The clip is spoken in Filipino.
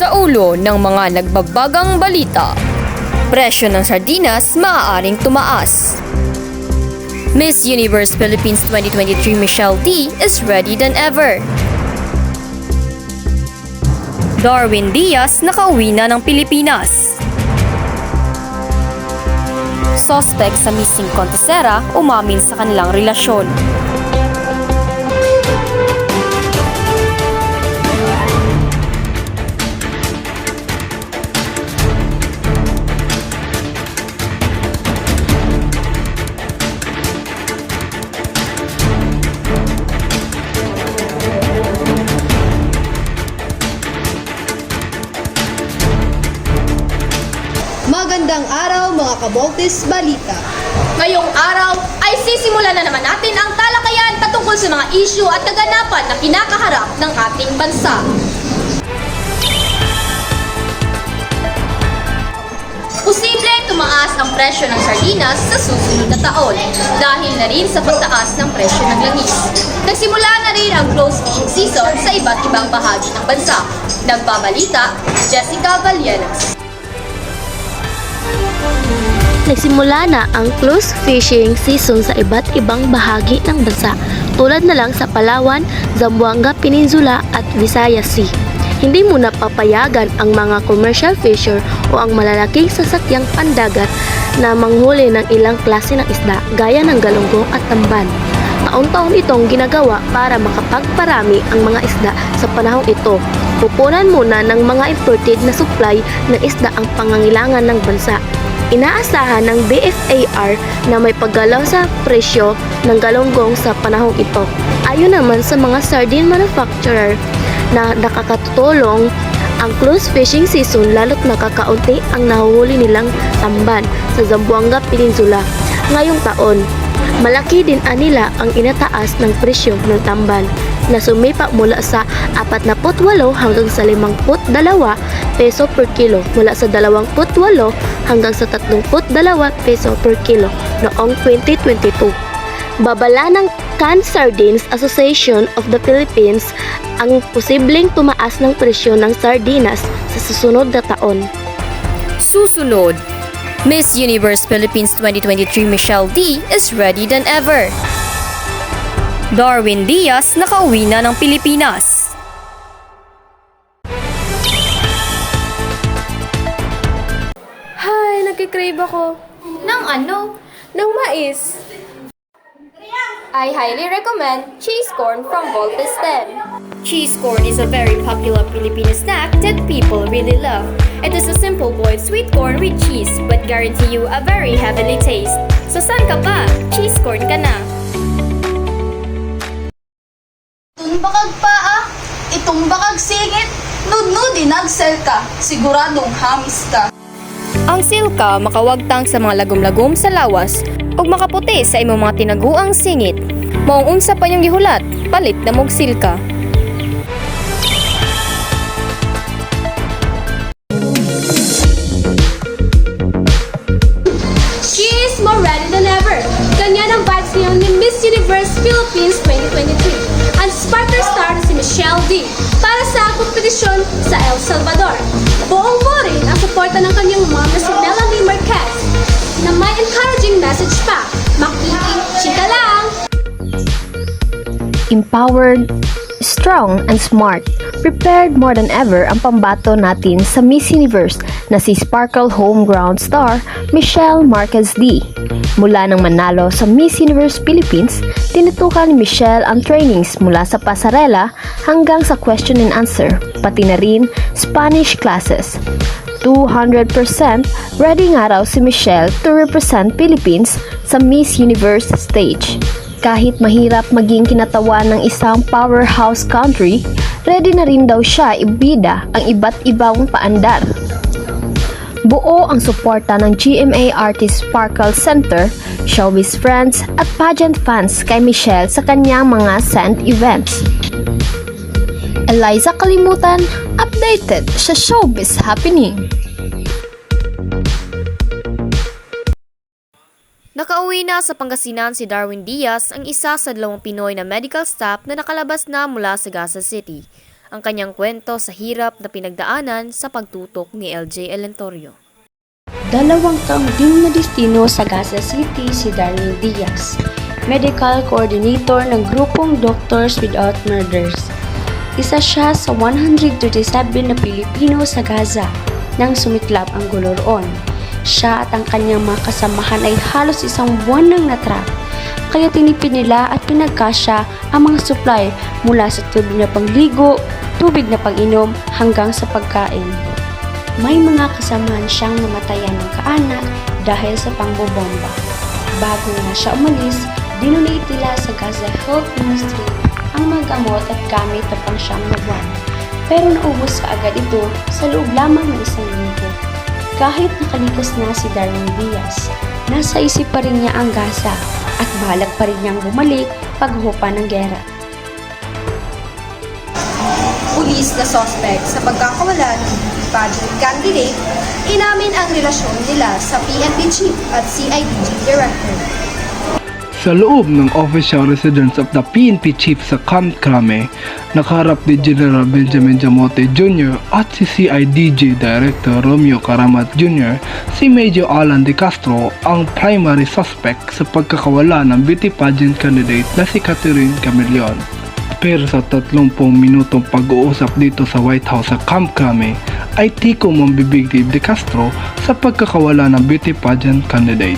Sa ulo ng mga nagbabagang balita, presyo ng sardinas maaaring tumaas. Miss Universe Philippines 2023 Michelle D is ready than ever. Darwin Diaz nakauwi na ng Pilipinas. Suspect sa missing kontesera umamin sa kanilang relasyon. Magandang araw mga kaboltis balita. Ngayong araw ay sisimulan na naman natin ang talakayan patungkol sa mga isyu at kaganapan na kinakaharap ng ating bansa. Posibleng tumaas ang presyo ng sardinas sa susunod na taon dahil na rin sa pagtaas ng presyo ng langis. Nagsimula na rin ang close fishing season sa iba't ibang bahagi ng bansa. Nagbabalita, Jessica Vallenas. Nagsimula na ang close fishing season sa iba't ibang bahagi ng bansa, tulad na lang sa Palawan, Zamboanga Peninsula at Visayas Sea. Hindi muna papayagan ang mga commercial fisher o ang malalaking sasakyang pandagat na manghuli ng ilang klase ng isda gaya ng galunggong at tamban. Taon-taon itong ginagawa para makapagparami ang mga isda sa panahong ito. Pupunan muna ng mga imported na supply ng isda ang pangangailangan ng bansa. Inaasahan ng BFAR na may paggalaw sa presyo ng galunggong sa panahong ito. Ayon naman sa mga sardine manufacturer na nakakatulong ang close fishing season lalo't nakakaunti ang nahuhuli nilang tamban sa Zamboanga Peninsula ngayong taon. Malaki din anila ang inataas ng presyo ng tamban na sumipa mula sa 48 hanggang sa 52 peso per kilo mula sa 28 hanggang sa 32 peso per kilo noong 2022. Babala ng Canned Sardines Association of the Philippines ang posibleng tumaas ng presyo ng sardinas sa susunod na taon. Susunod, Miss Universe Philippines 2023 Michelle D is ready than ever. Darwin Diaz nakauwi na ng Pilipinas. Hi, nagkikrave ako Nang ano? ng mais. I highly recommend cheese corn from Voltes 10. Cheese corn is a very popular Filipino snack that people really love. It is a simple boiled sweet corn with cheese but guarantee you a very heavenly taste. So saan ka pa? Cheese corn ka na. Tumbakag paa, itong bakag singit, nudnudi nagsel ka, siguradong hamis ka. Ang silka makawagtang sa mga lagom-lagom sa lawas ug makaputi sa imong mga tinaguang singit. Maong unsa pa yung gihulat, palit na mog silka. She is more ready than ever. Ganyan ang vibes ngayon ni Miss Universe Philippines 2023. Ang Sparkler star na si Michelle D para sa kompetisyon sa El Salvador. Buong-buo rin ang suporta ng kanyang mom na si Melanie Marquez na may encouraging message pa. Chika lang! Empowered, strong, and smart. Prepared more than ever ang pambato natin sa Miss Universe na si Sparkle Homegrown star Michelle Marquez D. Mula nang manalo sa Miss Universe Philippines, tinutukan ni Michelle ang trainings mula sa pasarela hanggang sa question and answer, pati na rin Spanish classes. 200% ready nga raw si Michelle to represent Philippines sa Miss Universe stage. Kahit mahirap maging kinatawan ng isang powerhouse country, ready na rin daw siya ibida ang iba't ibang paandar. Buo ang suporta ng GMA Artist Sparkle Center, showbiz friends at pageant fans kay Michelle sa kanyang mga scent events. Eliza Kalimutan, updated sa showbiz happening. Nakauwi na sa Pangasinan si Darwin Diaz, ang isa sa 2 Pinoy na medical staff na nakalabas na mula sa Gaza City. ang kanyang kwento sa hirap na pinagdaanan sa pagtutok ni LJ Elentorio. 2 taong ding nadistino sa Gaza City si Darwin Diaz, medical coordinator ng grupong Doctors Without Borders. Isa siya sa 137 na Pilipino sa Gaza nang sumiklab ang gulo roon. Siya at ang kanyang mga kasamahan ay halos 1 buwan nang natrap, kaya tinipid nila at pinagkasya ang mga supply mula sa tubig na pangligo, tubig na pang-inom hanggang sa pagkain. May mga kasamahan siyang namatayan ng kaanak dahil sa pangbobomba. Bago na siya umalis, dinonate nila sa Gaza Health Ministry ang mga gamot at gamit na pang 9 na buwan. Pero naubos kaagad ito sa loob lamang ng 1 linggo. Kahit nakalikas na si Darwin Diaz, nasa isip pa rin niya ang Gaza at balak pa rin niyang bumalik paghupa ng gera. Pulis na suspect sa pagkakawala ng pageant candidate, inamin ang relasyon nila sa PNP chief at CIDG director. Sa loob ng official residence of the PNP chief sa Camp Crame, nakaharap ni General Benjamin Jamote Jr. at si CIDG Director Romeo Karamat Jr. si Major Alan De Castro ang primary suspect sa pagkakawala ng beauty pageant candidate na si Catherine Camelion. Pero sa 30 minutong pag-uusap dito sa White House sa Camp Crame ay tikom ang bibig ni De Castro sa pagkakawala ng beauty pageant candidate.